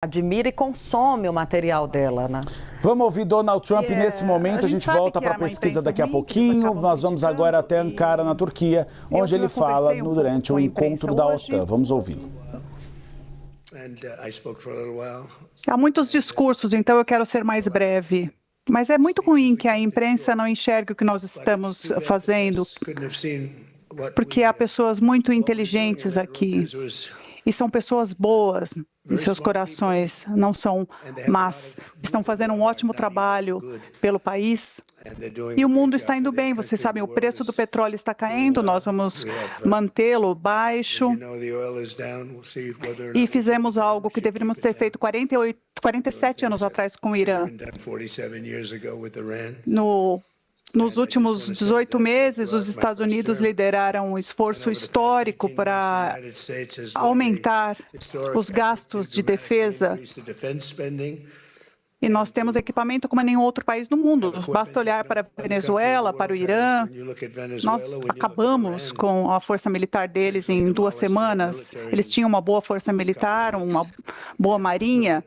admira e consome o material dela, né? Vamos ouvir Donald Trump nesse momento, a gente volta para a pesquisa daqui a pouquinho. Nós vamos agora até Ankara, na Turquia, onde ele fala durante o encontro da OTAN. Vamos ouvi-lo. Há muitos discursos, então eu quero ser mais breve. Mas é muito ruim que a imprensa não enxergue o que nós estamos fazendo, porque há pessoas muito inteligentes aqui. E são pessoas boas em seus corações, não são más. Estão fazendo um ótimo trabalho pelo país. E o mundo está indo bem. Vocês sabem, o preço do petróleo está caindo, nós vamos mantê-lo baixo. E fizemos algo que deveríamos ter feito 47 anos atrás com o Irã. Nos últimos 18 meses, os Estados Unidos lideraram um esforço histórico para aumentar os gastos de defesa. E nós temos equipamento como nenhum outro país no mundo. Basta olhar para a Venezuela, para o Irã. Nós acabamos com a força militar deles em 2 semanas. Eles tinham uma boa força militar, uma boa marinha,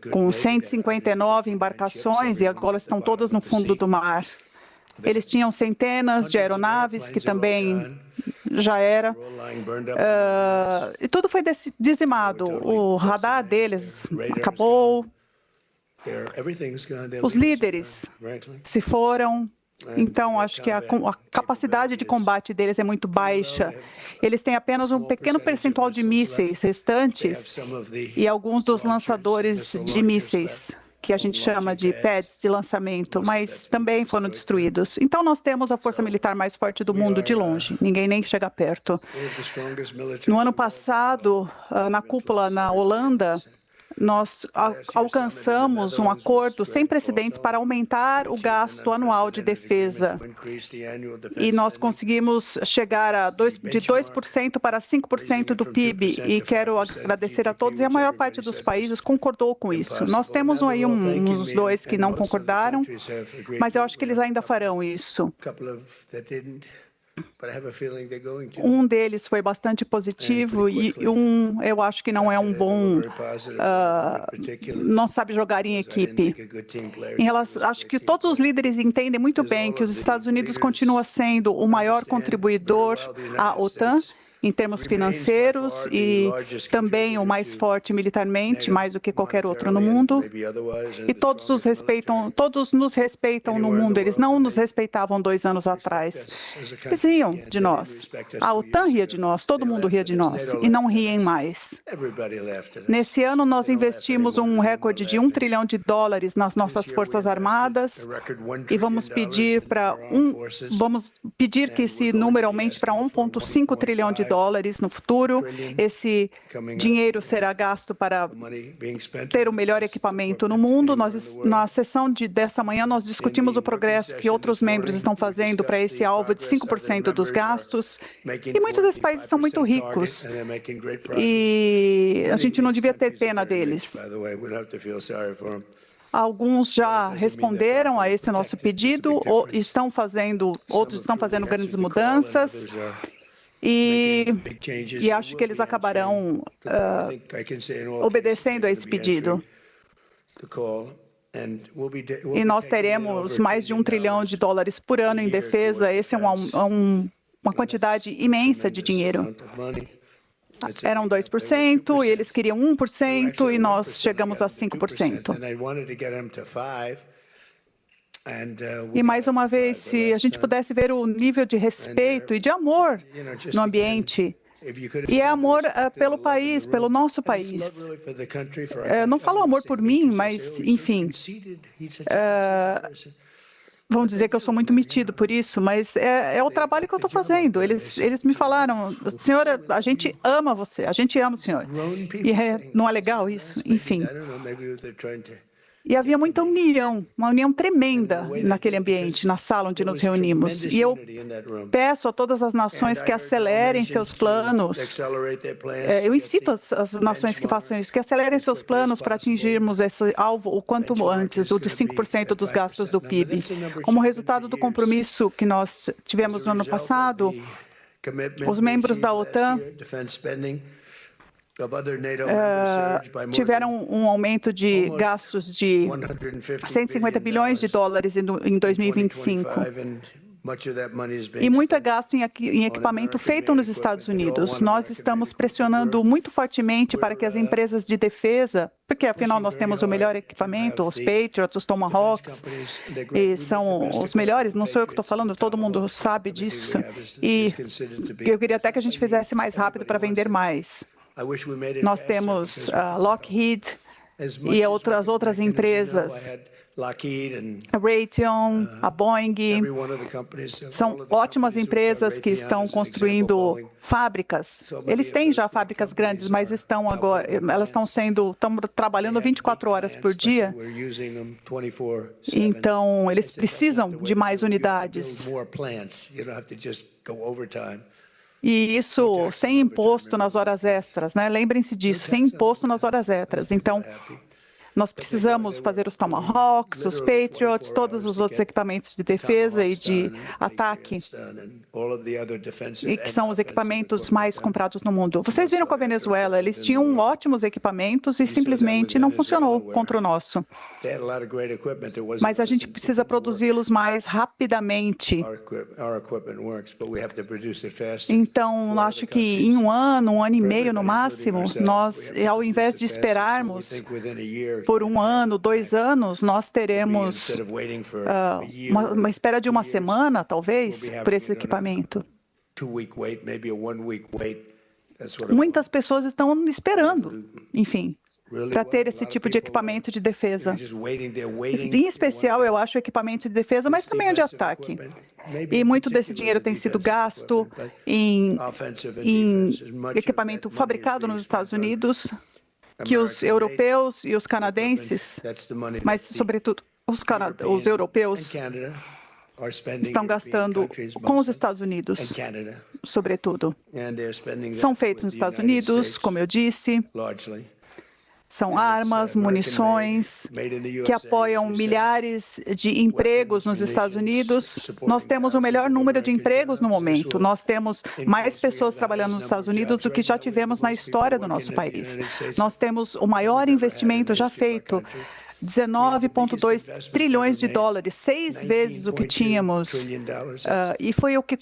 com 159 embarcações, e agora estão todas no fundo do mar. Eles tinham centenas de aeronaves, que também já era. E tudo foi dizimado. O radar deles acabou. Os líderes se foram. Então, acho que a capacidade de combate deles é muito baixa. Eles têm apenas um pequeno percentual de mísseis restantes e alguns dos lançadores de mísseis, que a gente chama de pads de lançamento, mas também foram destruídos. Então, nós temos a força militar mais forte do mundo de longe. Ninguém nem chega perto. No ano passado, na cúpula na Holanda, nós alcançamos um acordo sem precedentes para aumentar o gasto anual de defesa. E nós conseguimos chegar de 2% para 5% do PIB. E quero agradecer a todos, e a maior parte dos países concordou com isso. Nós temos aí uns 2 que não concordaram, mas eu acho que eles ainda farão isso. Um deles foi bastante positivo e eu acho que não é um bom, não sabe jogar em equipe. Acho que todos os líderes entendem muito bem que os Estados Unidos continua sendo o maior contribuidor à OTAN, em termos financeiros, e também o mais forte militarmente, mais do que qualquer outro no mundo. E todos nos respeitam no mundo. Eles não nos respeitavam 2 anos atrás. Eles riam de nós. A OTAN ria de nós, todo mundo ria de nós, e não riem mais. Nesse ano, nós investimos um recorde de $1 trilhão nas nossas Forças Armadas, e vamos pedir que esse número aumente para $1,5 trilhão no futuro. Esse dinheiro será gasto para ter o melhor equipamento no mundo. Na sessão desta manhã, nós discutimos o progresso que outros membros estão fazendo para esse alvo de 5% dos gastos. E muitos desses países são muito ricos. E a gente não devia ter pena deles. Alguns já responderam a esse nosso pedido, outros estão fazendo grandes mudanças. E acho que eles acabarão obedecendo a esse pedido. E nós teremos mais de $1 trilhão por ano em defesa. Esse é uma quantidade imensa de dinheiro. Eram 2%, e eles queriam 1%, e nós chegamos a 5%. E, mais uma vez, se a gente pudesse ver o nível de respeito e de amor no ambiente, e é amor pelo país, pelo nosso país. Não falo amor por mim, mas, enfim, vão dizer que eu sou muito metido por isso, mas é o trabalho que eu estou fazendo. Eles me falaram: senhora, a gente ama você, a gente ama o senhor. E não é legal isso? Enfim. E havia muita união, uma união tremenda naquele ambiente, na sala onde nos reunimos. E eu peço a todas as nações que acelerem seus planos. Eu incito as nações que façam isso, que acelerem seus planos para atingirmos esse alvo o quanto antes, o de 5% dos gastos do PIB. Como resultado do compromisso que nós tivemos no ano passado, os membros da OTAN tiveram um aumento de gastos de 150 bilhões de dólares em 2025. E muito é gasto em equipamento feito nos Estados Unidos. Nós estamos pressionando muito fortemente para que as empresas de defesa, porque afinal nós temos o melhor equipamento, os Patriots, os Tomahawks, e são os melhores, não sou eu que estou falando, todo mundo sabe disso. E eu queria até que a gente fizesse mais rápido para vender mais. Nós temos a Lockheed e as outras empresas, a Raytheon, a Boeing, são ótimas empresas que estão construindo fábricas. Eles têm já fábricas grandes, mas elas estão trabalhando 24 horas por dia. Então, eles precisam de mais unidades. E isso sem imposto nas horas extras, né? Lembrem-se disso, sem imposto nas horas extras. Então, nós precisamos fazer os Tomahawks, os Patriots, todos os outros equipamentos de defesa e de ataque, e que são os equipamentos mais comprados no mundo. Vocês viram com a Venezuela, eles tinham ótimos equipamentos e simplesmente não funcionou contra o nosso. Mas a gente precisa produzi-los mais rapidamente. Então, acho que em um ano e meio no máximo, nós, ao invés de esperarmos por um ano, 2 anos, nós teremos uma espera de uma semana, talvez, por esse equipamento. Muitas pessoas estão esperando, enfim, para ter esse tipo de equipamento de defesa. Em especial, eu acho, equipamento de defesa, mas também é de ataque. E muito desse dinheiro tem sido gasto em equipamento fabricado nos Estados Unidos, que os europeus e os canadenses, mas, sobretudo, os europeus, estão gastando com os Estados Unidos, sobretudo. São feitos nos Estados Unidos, como eu disse. São armas, munições, que apoiam milhares de empregos nos Estados Unidos. Nós temos o melhor número de empregos no momento. Nós temos mais pessoas trabalhando nos Estados Unidos do que já tivemos na história do nosso país. Nós temos o maior investimento já feito, 19,2 trilhões de dólares, 6 vezes o que tínhamos. E foi o que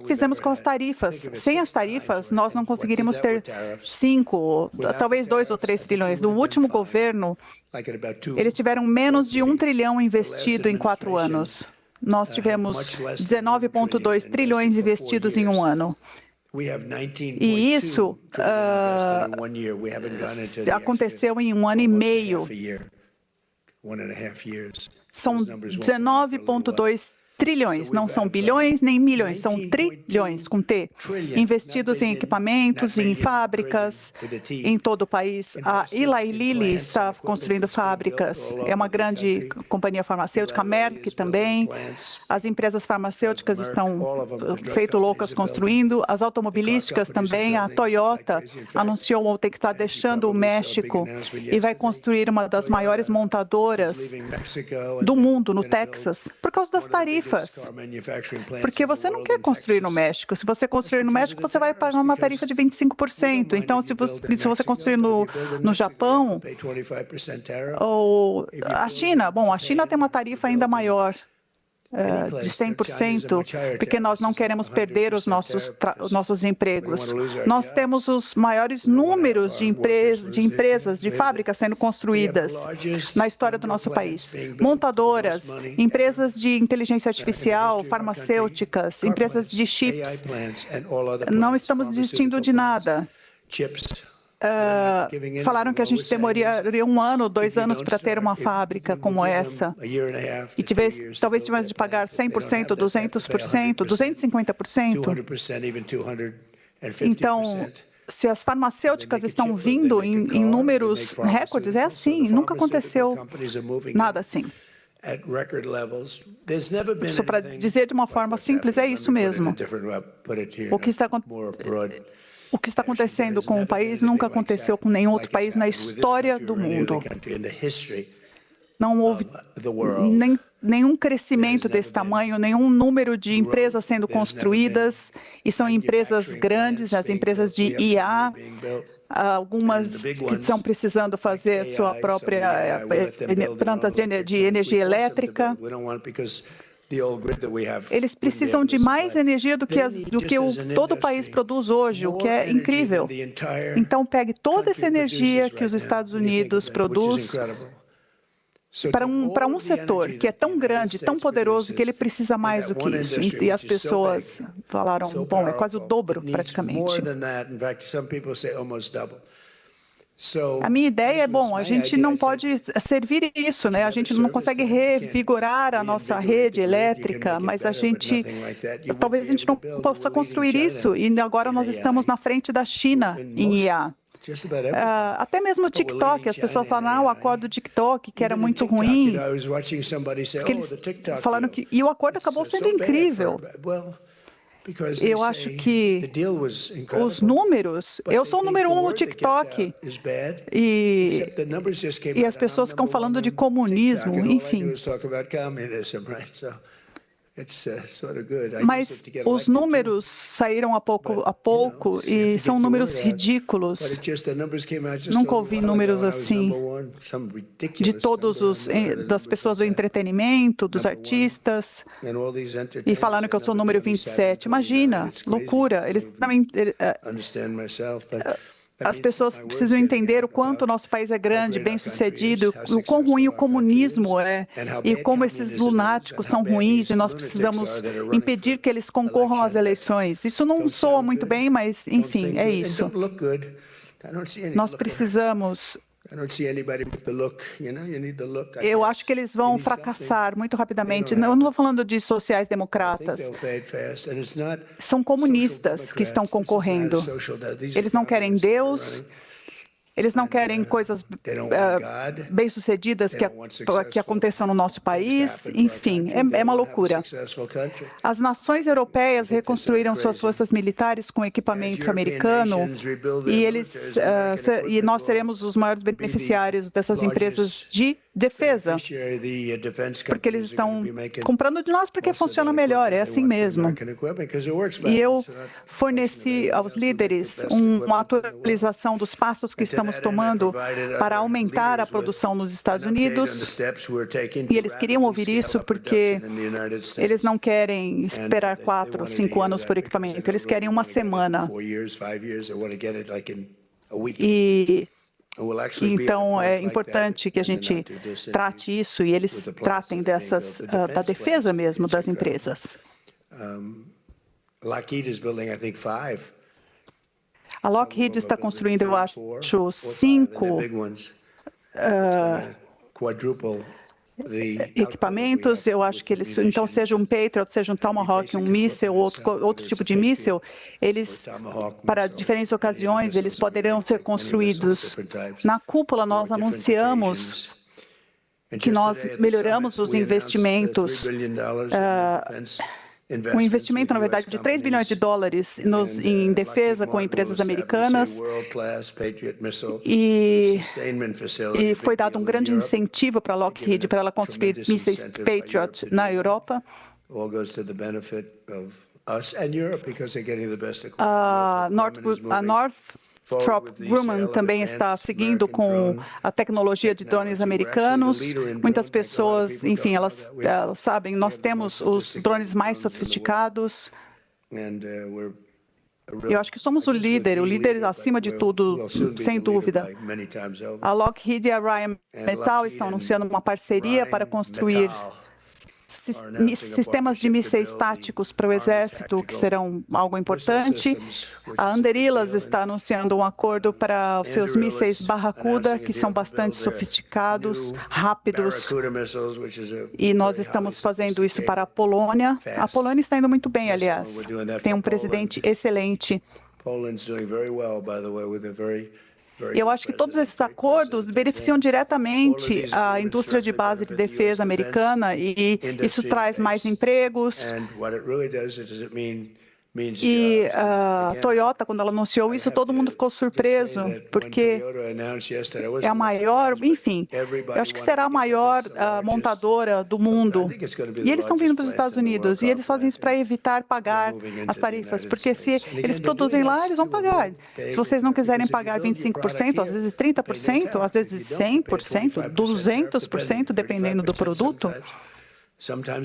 fizemos com as tarifas. Sem as tarifas, nós não conseguiríamos ter 5, talvez 2 ou 3 trilhões. No último governo, eles tiveram menos de 1 trilhão investido em 4 anos. Nós tivemos 19,2 trilhões investidos em um ano. E isso aconteceu em 1 ano e meio. São 19,2 trilhões, não são bilhões nem milhões, são trilhões com T, investidos em equipamentos, em fábricas, em todo o país. A Eli Lilly está construindo fábricas, é uma grande companhia farmacêutica, a Merck também. As empresas farmacêuticas estão feito loucas construindo, as automobilísticas também. A Toyota anunciou ontem que está deixando o México e vai construir uma das maiores montadoras do mundo, no Texas, por causa das tarifas. Porque você não quer construir no México. Se você construir no México, você vai pagar uma tarifa de 25%. Então, se você construir no Japão ou a China, bom, a China tem uma tarifa ainda maior, de 100%, porque nós não queremos perder os nossos empregos. Nós temos os maiores números de empresas, de fábricas sendo construídas na história do nosso país. Montadoras, empresas de inteligência artificial, farmacêuticas, empresas de chips. Não estamos desistindo de nada. Falaram que a gente demoraria 1 ano, 2 anos para ter uma fábrica como essa. E talvez tivesse de pagar 100%, 200%, 250%. Então, se as farmacêuticas estão vindo em números recordes, é assim, nunca aconteceu nada assim. Só para dizer de uma forma simples, é isso mesmo. O que está acontecendo com o país nunca aconteceu com nenhum outro país na história do mundo. Não houve nenhum crescimento desse tamanho, nenhum número de empresas sendo construídas, e são empresas grandes, as empresas de IA, algumas que estão precisando fazer sua própria plantas de energia elétrica. Eles precisam de mais energia do que todo o país produz hoje, o que é incrível. Então, pegue toda essa energia que os Estados Unidos produz para um setor que é tão grande, tão poderoso, que ele precisa mais do que isso. E as pessoas falaram, bom, é quase o dobro, praticamente. A minha ideia é, bom, a gente não pode servir isso, né? A gente não consegue revigorar a nossa rede elétrica, mas talvez a gente não possa construir isso. E agora nós estamos na frente da China em IA. Até mesmo o TikTok, as pessoas falaram, o acordo do TikTok, que era muito ruim. Eles falaram e o acordo acabou sendo incrível. Eu acho que os números... Eu sou o número 1 no TikTok. E as pessoas ficam falando de comunismo, enfim. Mas os números saíram a pouco e são números ridículos. Nunca ouvi números assim de das pessoas do entretenimento, dos artistas, e falaram que eu sou o número 27. Imagina, loucura. As pessoas precisam entender o quanto o nosso país é grande, bem-sucedido, o quão ruim o comunismo é, e como esses lunáticos são ruins, e nós precisamos impedir que eles concorram às eleições. Isso não soa muito bem, mas, enfim, é isso. Nós precisamos... Eu acho que eles vão fracassar muito rapidamente. Eu não estou falando de sociais-democratas. São comunistas que estão concorrendo. Eles não querem Deus. Eles não querem coisas bem-sucedidas que aconteçam no nosso país. Enfim, é uma loucura. As nações europeias reconstruíram suas forças militares com equipamento americano e nós seremos os maiores beneficiários dessas empresas de defesa, porque eles estão comprando de nós porque funciona melhor, é assim mesmo. E eu forneci aos líderes uma atualização dos passos que estamos tomando para aumentar a produção nos Estados Unidos, e eles queriam ouvir isso porque eles não querem esperar 4 ou 5 anos por equipamento, eles querem uma semana. Então, é importante que a gente trate isso e eles tratem da defesa mesmo das empresas. A Lockheed está construindo, eu acho, 5 equipamentos. Eu acho que eles, então, seja um Patriot, seja um Tomahawk, um míssil, outro tipo de míssil, para diferentes ocasiões, eles poderão ser construídos. Na cúpula, nós anunciamos que nós melhoramos os investimentos, um investimento, na verdade, de $3 bilhões em defesa com empresas americanas, e foi dado um grande incentivo para a Lockheed para ela construir mísseis Patriot na Europa. A Northrop Grumman também está seguindo com a tecnologia de drones americanos. Muitas pessoas, enfim, elas sabem, nós temos os drones mais sofisticados. Eu acho que somos o líder acima de tudo, sem dúvida. A Lockheed e a Rheinmetall estão anunciando uma parceria para construir sistemas de mísseis táticos para o Exército, que serão algo importante. A Anduril está anunciando um acordo para os seus mísseis Barracuda, que são bastante sofisticados, rápidos. E nós estamos fazendo isso para a Polônia. A Polônia está indo muito bem, aliás. Tem um presidente excelente. Eu acho que todos esses acordos beneficiam diretamente a indústria de base de defesa americana, e isso traz mais empregos. E a Toyota, quando ela anunciou isso, todo mundo ficou surpreso, porque é a maior, enfim, eu acho que será a maior montadora do mundo. E eles estão vindo para os Estados Unidos, e eles fazem isso para evitar pagar as tarifas, porque se eles produzem lá, eles vão pagar. Se vocês não quiserem pagar 25%, às vezes 30%, às vezes 100%, 200%, dependendo do produto,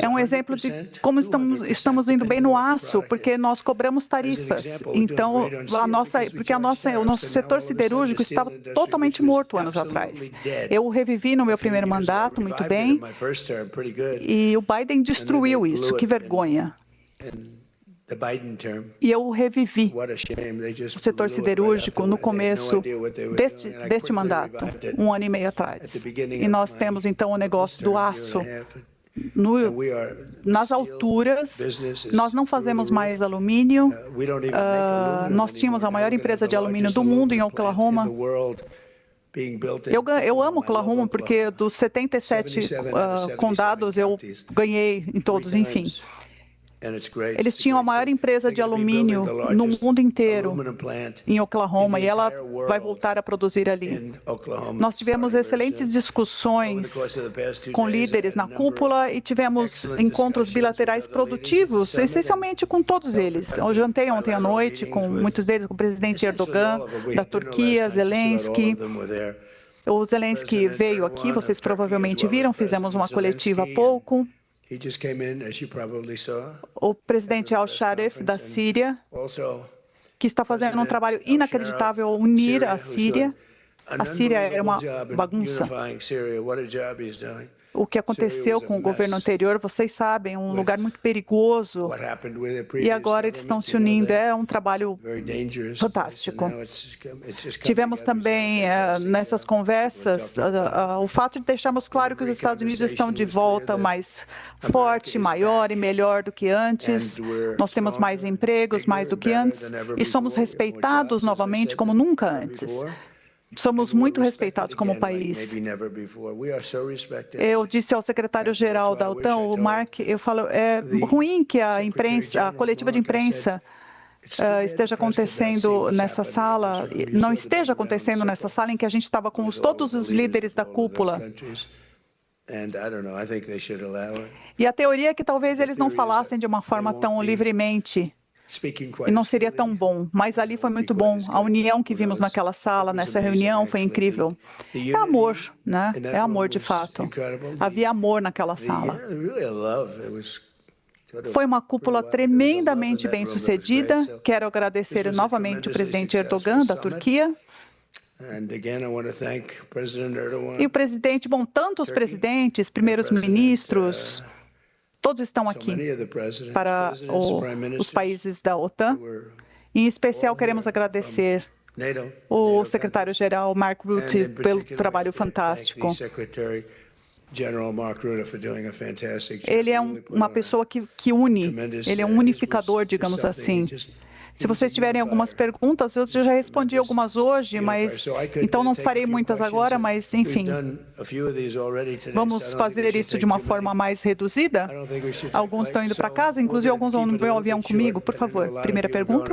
é um exemplo de como estamos indo bem no aço, porque nós cobramos tarifas. Então, o nosso setor siderúrgico estava totalmente morto anos atrás. Eu o revivi no meu primeiro mandato muito bem, e o Biden destruiu isso. Que vergonha. E eu revivi o setor siderúrgico no começo deste mandato, 1 ano e meio atrás. E nós temos, então, o negócio do aço. Nas alturas, nós não fazemos mais alumínio. Nós tínhamos a maior empresa de alumínio do mundo em Oklahoma. Eu amo Oklahoma porque dos 77 condados eu ganhei em todos, enfim. Eles tinham a maior empresa de alumínio no mundo inteiro, em Oklahoma, e ela vai voltar a produzir ali. Nós tivemos excelentes discussões com líderes na cúpula e tivemos encontros bilaterais produtivos, essencialmente com todos eles. Eu jantei ontem à noite com muitos deles, com o presidente Erdogan, da Turquia, Zelensky. O Zelensky veio aqui, vocês provavelmente viram, fizemos uma coletiva há pouco. O presidente Al-Sharif, da Síria, que está fazendo um trabalho inacreditável a unir a Síria. A Síria era uma bagunça. O que aconteceu com o governo anterior, vocês sabem, um lugar muito perigoso. E agora eles estão se unindo. É um trabalho fantástico. Tivemos também, nessas conversas, o fato de deixarmos claro que os Estados Unidos estão de volta mais forte, maior e melhor do que antes. Nós temos mais empregos, mais do que antes. E somos respeitados novamente como nunca antes. Somos muito respeitados como país. Eu disse ao secretário-geral da OTAN, o Mark, eu falo, é ruim que a coletiva de imprensa esteja acontecendo nessa sala, não esteja acontecendo nessa sala em que a gente estava com todos os líderes da cúpula. E a teoria é que talvez eles não falassem de uma forma tão livremente. E não seria tão bom, mas ali foi muito bom. A união que vimos naquela sala, nessa reunião, foi incrível. É amor, né? É amor de fato. Havia amor naquela sala. Foi uma cúpula tremendamente bem-sucedida. Quero agradecer novamente o presidente Erdogan, da Turquia. E o presidente, tantos presidentes, primeiros ministros, todos estão aqui para os países da OTAN. Em especial, queremos agradecer o secretário-geral Mark Rutte pelo trabalho fantástico. Ele é uma pessoa que une, ele é um unificador, digamos assim. Se vocês tiverem algumas perguntas, eu já respondi algumas hoje, mas então não farei muitas agora, mas enfim. Vamos fazer isso de uma forma mais reduzida? Alguns estão indo para casa, inclusive alguns vão no meu avião comigo. Por favor, primeira pergunta.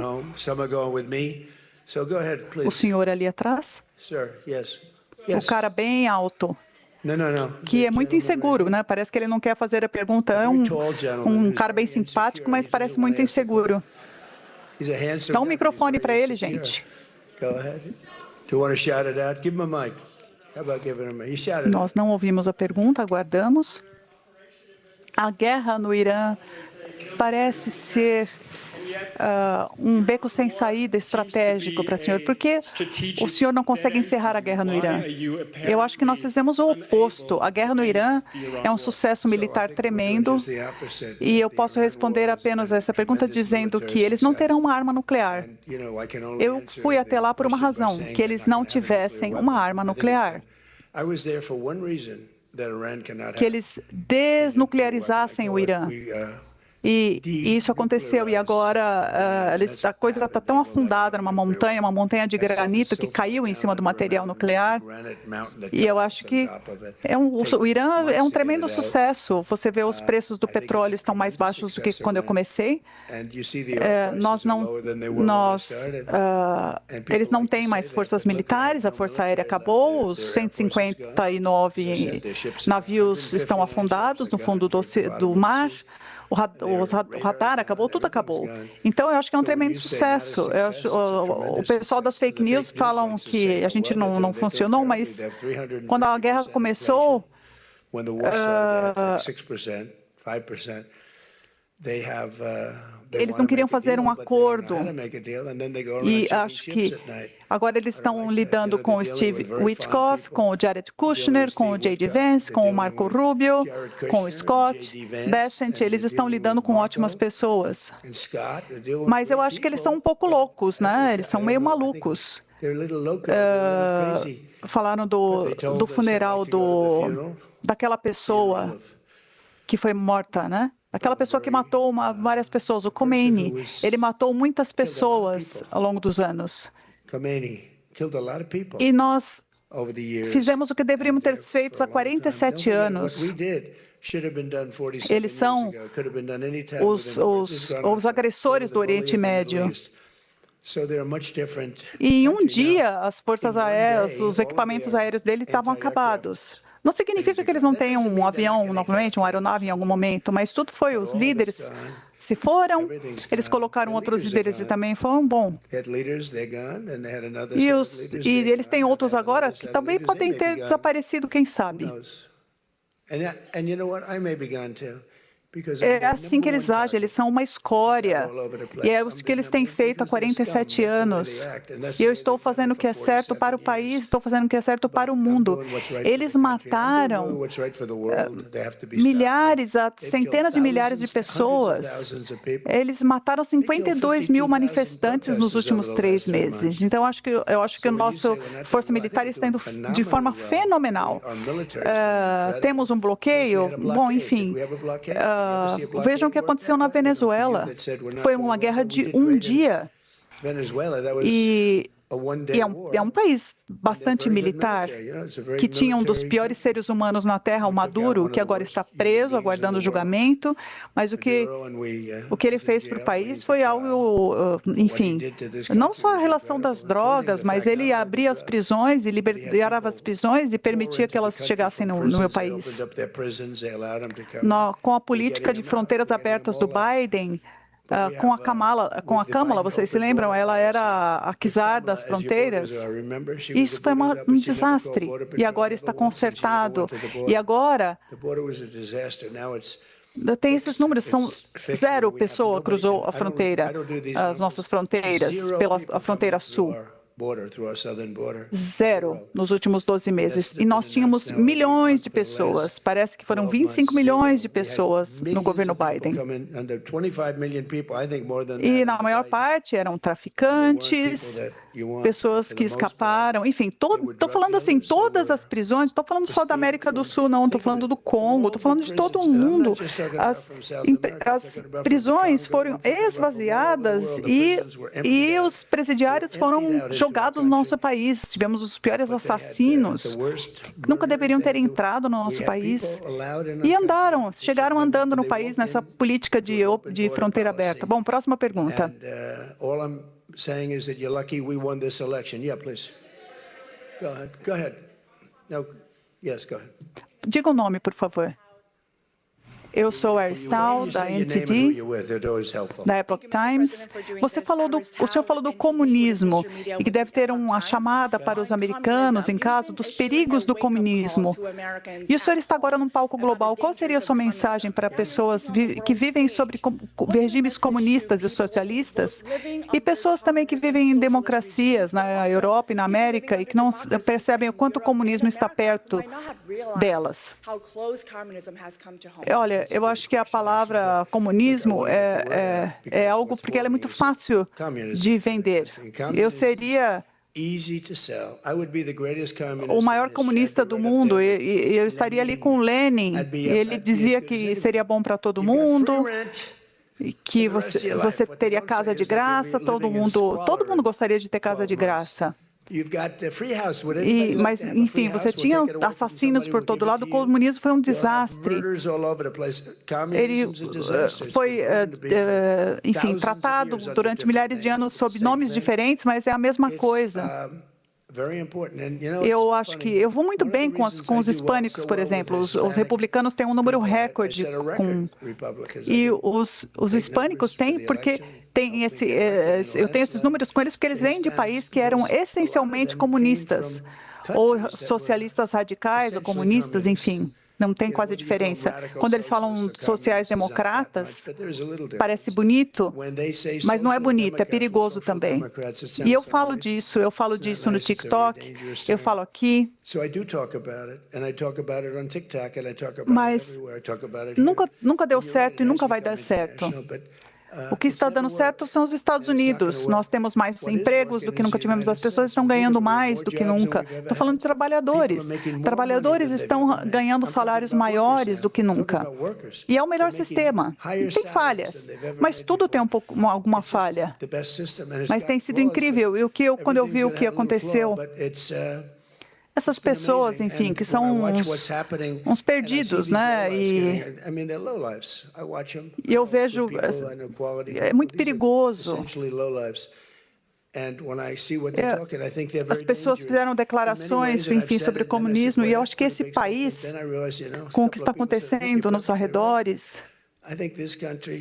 O senhor ali atrás? O cara bem alto. Que é muito inseguro, né? Parece que ele não quer fazer a pergunta. É um cara bem simpático, mas parece muito inseguro. Dá um microfone para ele, gente. Nós não ouvimos a pergunta, aguardamos. A guerra no Irã parece ser um beco sem saída estratégico para o senhor. Por que o senhor não consegue encerrar a guerra no Irã? Eu acho que nós fizemos o oposto. A guerra no Irã é um sucesso militar tremendo e eu posso responder apenas essa pergunta dizendo que eles não terão uma arma nuclear. Eu fui até lá por uma razão, que eles não tivessem uma arma nuclear. Que eles desnuclearizassem o Irã. E isso aconteceu, e agora a coisa está tão afundada numa montanha, uma montanha de granito que caiu em cima do material nuclear, e eu acho que o Irã é um tremendo sucesso. Você vê os preços do petróleo estão mais baixos do que quando eu comecei. Eles não têm mais forças militares, a Força Aérea acabou, os 159 navios estão afundados no fundo do mar. O radar acabou, tudo acabou. Então, eu acho que é um tremendo sucesso. O pessoal das fake news falam que a gente não funcionou, mas quando a guerra começou, eles não queriam fazer um acordo. E acho que agora eles estão lidando com o Steve Witkoff, com o Jared Kushner, com o J.D. Vance, com o Marco Rubio, com o Scott Bessent. Eles estão lidando com ótimas pessoas. Mas eu acho que eles são um pouco loucos, né? Eles são meio malucos. Falaram do funeral daquela pessoa que foi morta, né? Aquela pessoa que matou várias pessoas, o Khomeini. Ele matou muitas pessoas ao longo dos anos. E nós fizemos o que deveríamos ter feito há 47 anos. Eles são os agressores do Oriente Médio. E em um dia, as forças aéreas, os equipamentos aéreos dele estavam acabados. Não significa que eles não tenham um avião novamente, uma aeronave em algum momento, mas tudo foi os líderes se foram, eles colocaram outros líderes e também foram bom. E eles têm outros agora que também podem ter desaparecido, quem sabe. É assim que eles agem, eles são uma escória. E é o que eles têm feito há 47 anos. E eu estou fazendo o que é certo para o país, estou fazendo o que é certo para o mundo. Eles mataram centenas de milhares de pessoas. Eles mataram 52 mil manifestantes nos últimos 3 meses. Então, eu acho que a nossa força militar está indo de forma fenomenal. Temos um bloqueio? Bom, enfim. Vejam o que aconteceu na Venezuela. Foi uma guerra de um dia. E é um país bastante militar, que tinha um dos piores seres humanos na Terra, o Maduro, que agora está preso, aguardando julgamento. Mas o que ele fez para o país foi algo, enfim, não só a relação das drogas, mas ele abria as prisões e liberava as prisões e permitia que elas chegassem no meu país. Com a política de fronteiras abertas do Biden, com a Kamala, vocês se lembram? Ela era a czar das fronteiras. Isso foi um desastre. E agora está consertado. E agora tem esses números, são 0 pessoa cruzou a fronteira, as nossas fronteiras, pela fronteira sul. 0 nos últimos 12 meses. E nós tínhamos milhões de pessoas. Parece que foram 25 milhões de pessoas no governo Biden. E na maior parte eram traficantes, pessoas que escaparam. Enfim, estou falando assim, todas as prisões, estou falando só da América do Sul, não, estou falando do Congo, estou falando de todo o mundo. As prisões foram esvaziadas e os presidiários foram jogados no nosso país. Tivemos os piores assassinos que nunca deveriam ter entrado no nosso país. E chegaram andando no país nessa política de fronteira aberta. Bom, próxima pergunta. Saying is that you're lucky we won this election. Yeah, please. Go ahead. No. Yes, go ahead. Diga o nome, por favor. Eu sou Aristal, da NTD, da Epoch Times. O senhor falou do comunismo e que deve ter uma chamada para os americanos em caso dos perigos do comunismo. E o senhor está agora num palco global. Qual seria a sua mensagem para pessoas que vivem sobre regimes comunistas e socialistas e pessoas também que vivem em democracias na Europa e na América e que não percebem o quanto o comunismo está perto delas? Olha, eu acho que a palavra comunismo é algo porque ela é muito fácil de vender. Eu seria o maior comunista do mundo e eu estaria ali com Lenin. Ele dizia que seria bom para todo mundo. que você teria casa de graça, todo mundo gostaria de ter casa de graça. Mas, enfim, você tinha assassinos por todo lado. O comunismo foi um desastre. Ele foi, enfim, tratado durante milhares de anos sob nomes diferentes, mas é a mesma coisa. Eu acho que eu vou muito bem com os hispânicos, por exemplo. Os republicanos têm um número recorde e os hispânicos têm porque eu tenho esses números com eles porque eles vêm de países que eram essencialmente comunistas ou socialistas radicais ou comunistas, enfim. Não tem quase diferença. Quando eles falam sociais-democratas, parece bonito, mas não é bonito, é perigoso também. E eu falo disso no TikTok, eu falo aqui. Mas nunca deu certo e nunca vai dar certo. O que está dando certo são os Estados Unidos. Nós temos mais empregos do que nunca tivemos. As pessoas estão ganhando mais do que nunca. Estou falando de trabalhadores. Trabalhadores estão ganhando salários maiores do que nunca. E é o melhor sistema. Tem falhas, mas tudo tem alguma falha. Mas tem sido incrível. E quando eu vi o que aconteceu, essas pessoas, enfim, que são uns perdidos, né? E eu vejo, é muito perigoso. As pessoas fizeram declarações, enfim, sobre o comunismo, e eu acho que esse país, com o que está acontecendo nos arredores,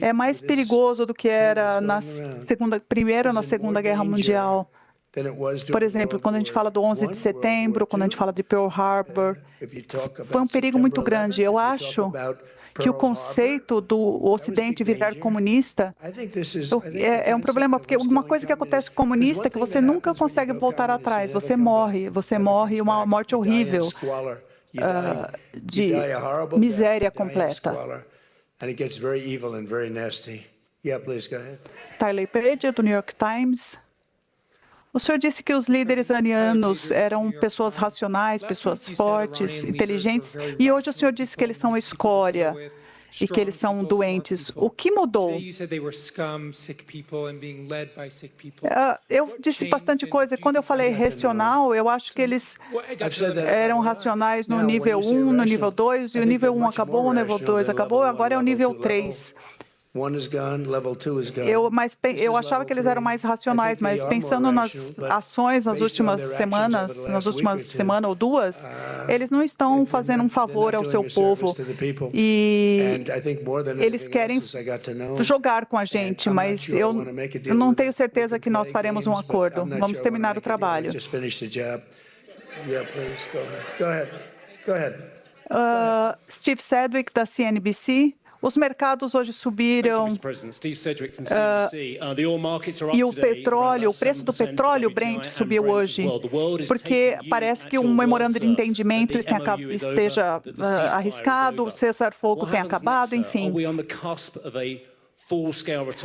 é mais perigoso do que era na Primeira ou na Segunda Guerra Mundial. Por exemplo, quando a gente fala do 11 de setembro, quando a gente fala de Pearl Harbor, foi um perigo muito grande. Eu acho que o conceito do Ocidente virar comunista é um problema, porque uma coisa que acontece com o comunista é que você nunca consegue voltar atrás. Você morre uma morte horrível, de miséria completa. Tyler Page, do New York Times. O senhor disse que os líderes iranianos eram pessoas racionais, pessoas fortes, inteligentes, e hoje o senhor disse que eles são escória e que eles são doentes. O que mudou? Eu disse bastante coisa. Quando eu falei racional, eu acho que eles eram racionais no nível 1, no nível 2, e o nível 1 acabou, o nível 2 acabou, agora é o nível 3. Eu achava que eles eram mais racionais, mas pensando nas ações nas últimas semana ou duas, eles não estão fazendo um favor ao seu povo e eles querem jogar com a gente, mas eu não tenho certeza que nós faremos um acordo. Vamos terminar o trabalho. Steve Sedgwick, da CNBC. Os mercados hoje subiram e o preço do petróleo, Brent, subiu hoje, porque parece que um memorando de entendimento esteja arriscado, o cessar-fogo tem acabado, enfim.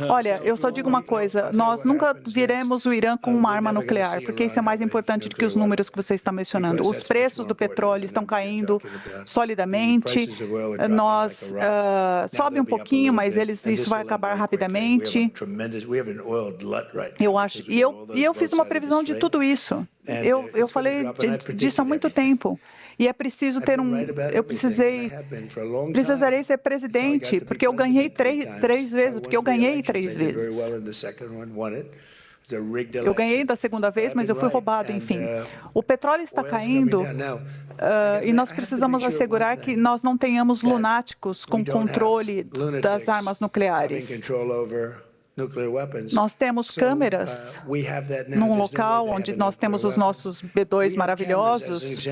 Olha, eu só digo uma coisa, nós nunca viremos o Irã com uma arma nuclear, porque isso é mais importante do que os números que você está mencionando. Os preços do petróleo estão caindo solidamente, sobe um pouquinho, mas isso vai acabar rapidamente. Eu acho, e eu fiz uma previsão de tudo isso. Eu falei disso há muito tempo. E é preciso precisarei ser presidente, porque eu ganhei três vezes, Eu ganhei da segunda vez, mas eu fui roubado, enfim. O petróleo está caindo e nós precisamos assegurar que nós não tenhamos lunáticos com controle das armas nucleares. Nós temos câmeras num local onde nós temos os nossos B-2 maravilhosos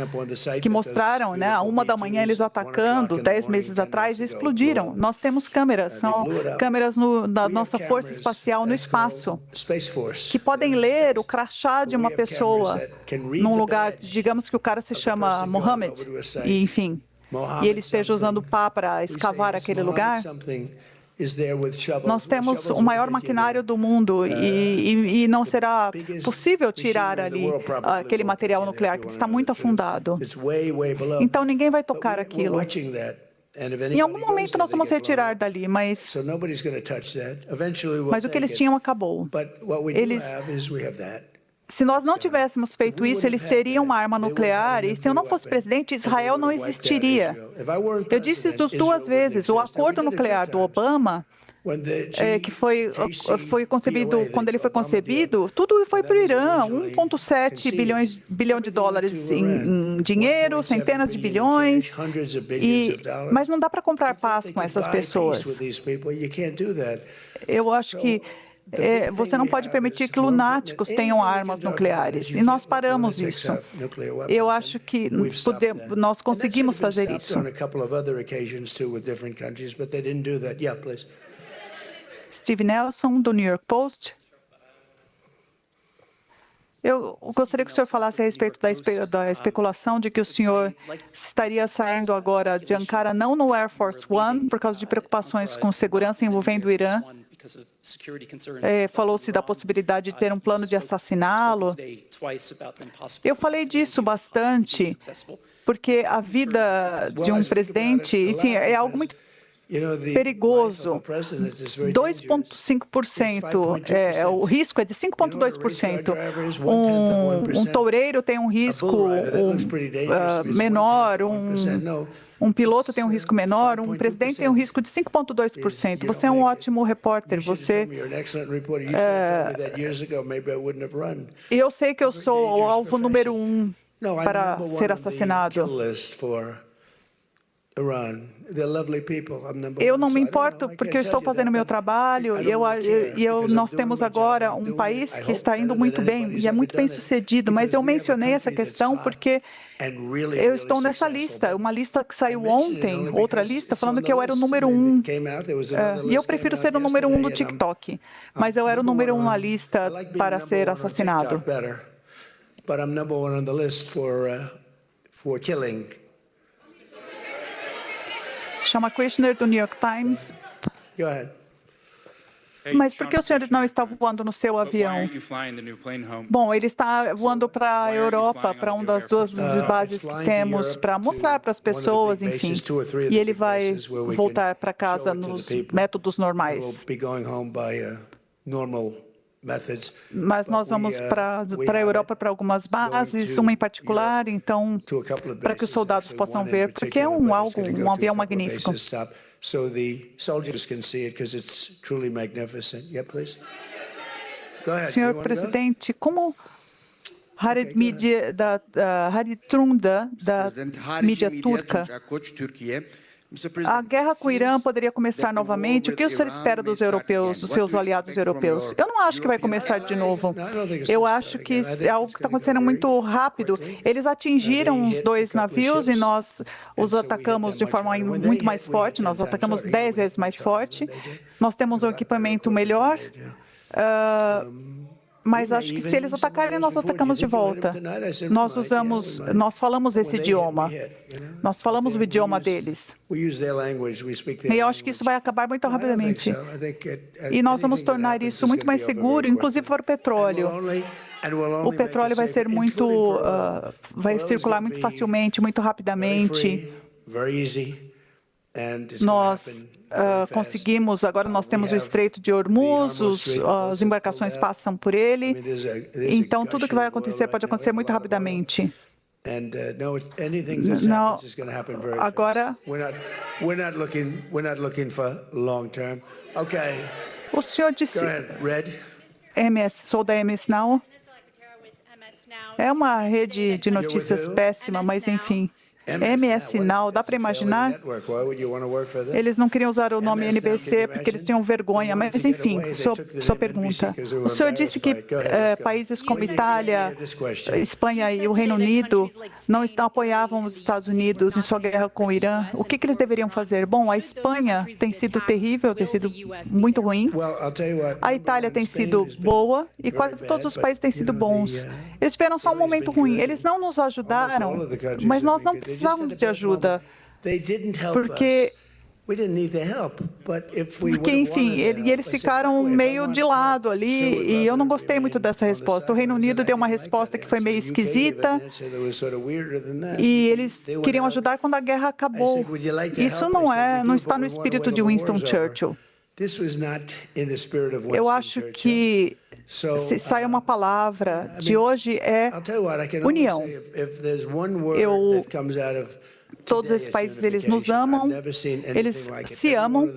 que mostraram, né, à 1 da manhã eles atacando 10 meses atrás e explodiram. Nós temos câmeras, são câmeras da nossa força espacial no espaço, que podem ler o crachá de uma pessoa num lugar, digamos que o cara se chama Mohammed, e enfim, e ele esteja usando pá para escavar aquele lugar. Nós temos o maior maquinário do mundo e não será possível tirar ali aquele material nuclear que está muito afundado. Então ninguém vai tocar aquilo. Em algum momento nós vamos retirar dali, mas o que eles tinham acabou. Se nós não tivéssemos feito isso, eles teriam uma arma nuclear, e se eu não fosse presidente, Israel não existiria. Eu disse isso 2 vezes. O acordo nuclear do Obama, que foi concebido, quando ele foi concebido, tudo foi para o Irã, 1,7 bilhão de dólares em dinheiro, centenas de bilhões, mas não dá para comprar paz com essas pessoas. Eu acho que você não pode permitir que lunáticos tenham armas nucleares, e nós paramos isso. Eu acho que nós conseguimos fazer isso. Steve Nelson, do New York Post. Eu gostaria que o senhor falasse a respeito da especulação de que o senhor estaria saindo agora de Ankara, não no Air Force One, por causa de preocupações com segurança envolvendo o Irã. Falou-se da possibilidade de ter um plano de assassiná-lo. Eu falei disso bastante, porque a vida de um presidente é algo muito perigoso. 2,5%, o risco é de 5,2%. Um toureiro tem um risco menor, um piloto tem um risco menor, um presidente tem um risco de 5,2%. Você é um ótimo repórter. Eu sei que eu sou o alvo número 1 para ser assassinado. Eu não me importo, porque eu estou fazendo meu trabalho e nós temos agora um país que está indo muito bem e é muito bem sucedido, mas eu mencionei essa questão porque eu estou nessa lista, uma lista que saiu ontem, outra lista, falando que eu era o número 1. E eu prefiro ser o número 1 do TikTok, mas eu era o número 1 na lista para ser assassinado. Chama Kushner, do New York Times. Mas por que o senhor não está voando no seu avião? Bom, ele está voando para a Europa, para uma das 2 bases que temos, para mostrar para as pessoas, enfim. E ele vai voltar para casa nos métodos normais. Mas nós vamos para a Europa para algumas bases, uma em particular, então, para que os soldados possam ver, porque é um avião magnífico. Senhor presidente, como Harit Trunda, da mídia turca, a guerra com o Irã poderia começar novamente. O que o senhor espera dos europeus, dos seus aliados europeus? Eu não acho que vai começar de novo. Eu acho que é algo que está acontecendo muito rápido. Eles atingiram os 2 navios e nós os atacamos de forma muito mais forte. Nós atacamos 10 vezes mais forte. Nós temos um equipamento melhor. Mas acho que se eles atacarem, nós atacamos de volta. Nós falamos esse idioma. Nós falamos o idioma deles. E eu acho que isso vai acabar muito rapidamente. E nós vamos tornar isso muito mais seguro, inclusive para o petróleo. O petróleo vai ser vai circular muito facilmente, muito rapidamente. Nós conseguimos, agora nós temos o Estreito de Hormuz, as embarcações passam por ele, então tudo que vai acontecer pode acontecer muito rapidamente. Não, agora, o senhor disse, sou da MS Now, é uma rede de notícias péssima, mas enfim. MS Now, dá para imaginar? Eles não queriam usar o nome NBC porque eles tinham vergonha, mas enfim, sua pergunta. O senhor disse que países como Itália, Espanha e o Reino Unido não apoiavam os Estados Unidos em sua guerra com o Irã. O que eles deveriam fazer? Bom, a Espanha tem sido terrível, tem sido muito ruim. A Itália tem sido boa e quase todos os países têm sido bons. Eles tiveram só um momento ruim. Eles não nos ajudaram, mas nós não precisávamos de ajuda, porque Porque, enfim, eles ficaram meio de lado ali e eu não gostei muito dessa resposta. O Reino Unido deu uma resposta que foi meio esquisita e eles queriam ajudar quando a guerra acabou. Isso não está no espírito de Winston Churchill. Eu acho que se sai uma palavra de hoje é união. Todos esses países, eles nos amam, eles se amam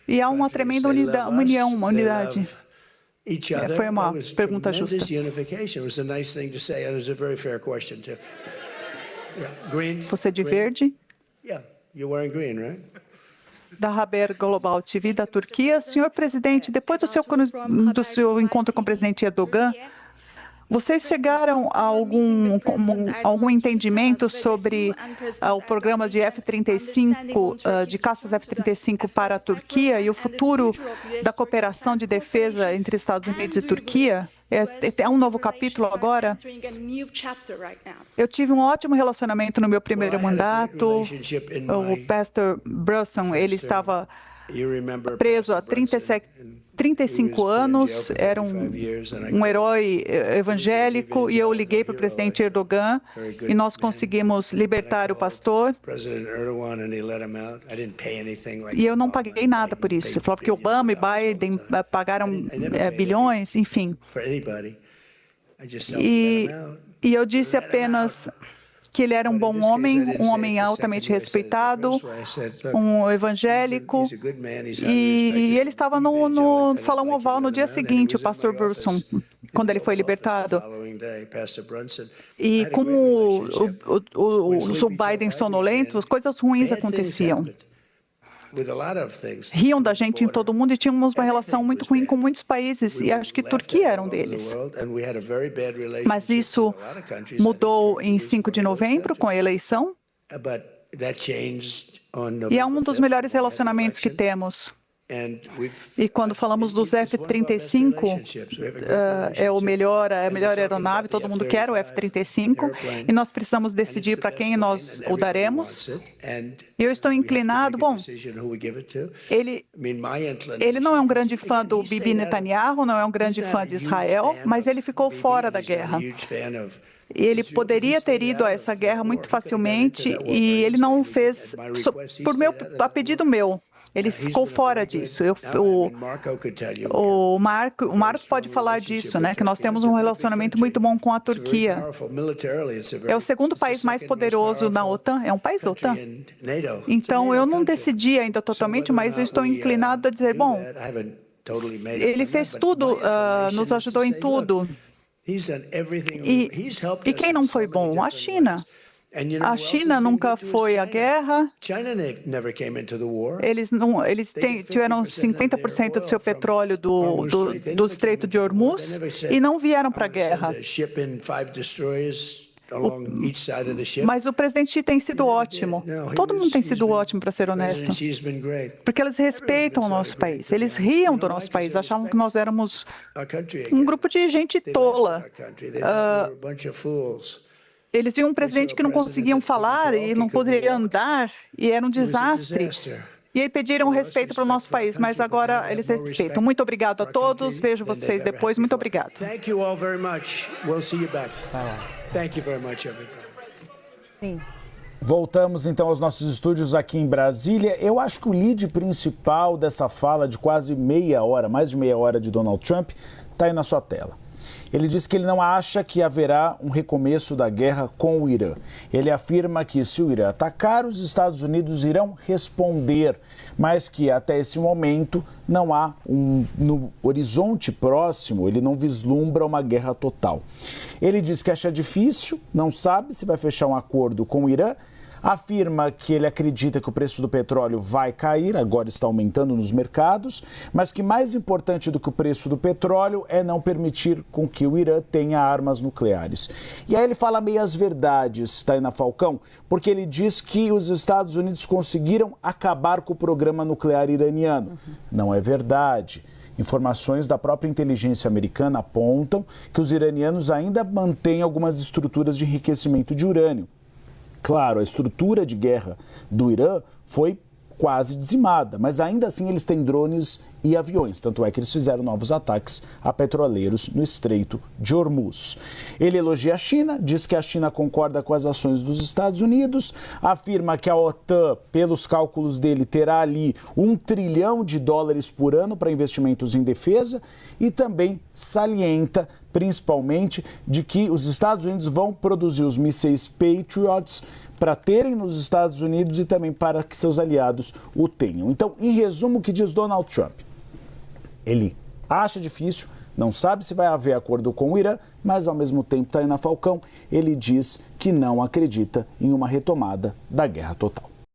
e há uma tremenda união, uma unidade. Foi uma pergunta justa. Você de verde? Da Haber Global TV da Turquia. Senhor presidente, depois do seu encontro com o presidente Erdogan, vocês chegaram a algum entendimento sobre o programa de F-35, de caças F-35 para a Turquia e o futuro da cooperação de defesa entre Estados Unidos e Turquia? É um novo capítulo agora? Eu tive um ótimo relacionamento no meu primeiro mandato. O pastor Brunson, ele estava preso há 35 anos, era um herói evangélico, e eu liguei para o presidente Erdogan e nós conseguimos libertar o pastor. E eu não paguei nada por isso. Eu falava que Obama e Biden pagaram bilhões, enfim. E eu disse apenas que ele era um bom homem, um homem altamente respeitado, um evangélico, e ele estava no Salão Oval no dia seguinte, o pastor Brunson, quando ele foi libertado. E como o Biden sonolento, coisas ruins aconteciam. Riam da gente em todo mundo e tínhamos uma relação muito ruim com muitos países, e acho que Turquia era um deles. Mas isso mudou em 5 de novembro, com a eleição, e é um dos melhores relacionamentos que temos. E quando falamos dos F-35, é a melhor aeronave, todo mundo quer o F-35, e nós precisamos decidir para quem nós o daremos. E eu estou inclinado, ele não é um grande fã do Bibi Netanyahu, não é um grande fã de Israel, mas ele ficou fora da guerra. Ele poderia ter ido a essa guerra muito facilmente e ele não o fez a pedido meu. Ele ficou fora disso. O Marco pode falar disso, né? Que nós temos um relacionamento muito bom com a Turquia. É o segundo país mais poderoso na OTAN, é um país da OTAN. Então, eu não decidi ainda totalmente, mas eu estou inclinado a dizer, ele fez tudo, nos ajudou em tudo. E quem não foi bom? A China. A China nunca foi à guerra. Eles tiveram 50% do seu petróleo do Estreito de Hormuz e não vieram para a guerra. Mas o presidente Xi tem sido ótimo. Todo mundo tem sido ótimo, para ser honesto. Porque eles respeitam o nosso país. Eles riam do nosso país, achavam que nós éramos um grupo de gente tola. Eles viam um presidente que não conseguiam falar e não poderia andar, e era um desastre. E aí pediram respeito para o nosso país, mas agora eles respeitam. Muito obrigado a todos, vejo vocês depois. Muito obrigado. Sim. Voltamos então aos nossos estúdios aqui em Brasília. Eu acho que o lead principal dessa fala de quase meia hora, mais de meia hora de Donald Trump, está aí na sua tela. Ele diz que ele não acha que haverá um recomeço da guerra com o Irã. Ele afirma que se o Irã atacar, os Estados Unidos irão responder, mas que até esse momento não há no horizonte próximo, ele não vislumbra uma guerra total. Ele diz que acha difícil, não sabe se vai fechar um acordo com o Irã. Afirma que ele acredita que o preço do petróleo vai cair, agora está aumentando nos mercados, mas que mais importante do que o preço do petróleo é não permitir com que o Irã tenha armas nucleares. E aí ele fala meias verdades, Taina Falcão, porque ele diz que os Estados Unidos conseguiram acabar com o programa nuclear iraniano. Não é verdade. Informações da própria inteligência americana apontam que os iranianos ainda mantêm algumas estruturas de enriquecimento de urânio. Claro, a estrutura de guerra do Irã foi quase dizimada, mas ainda assim eles têm drones e aviões, tanto é que eles fizeram novos ataques a petroleiros no Estreito de Hormuz. Ele elogia a China, diz que a China concorda com as ações dos Estados Unidos, afirma que a OTAN, pelos cálculos dele, terá ali $1 trilhão por ano para investimentos em defesa e também salienta, principalmente, de que os Estados Unidos vão produzir os mísseis Patriots para terem nos Estados Unidos e também para que seus aliados o tenham. Então, em resumo, o que diz Donald Trump? Ele acha difícil, não sabe se vai haver acordo com o Irã, mas ao mesmo tempo, Tainá Falcão, ele diz que não acredita em uma retomada da guerra total.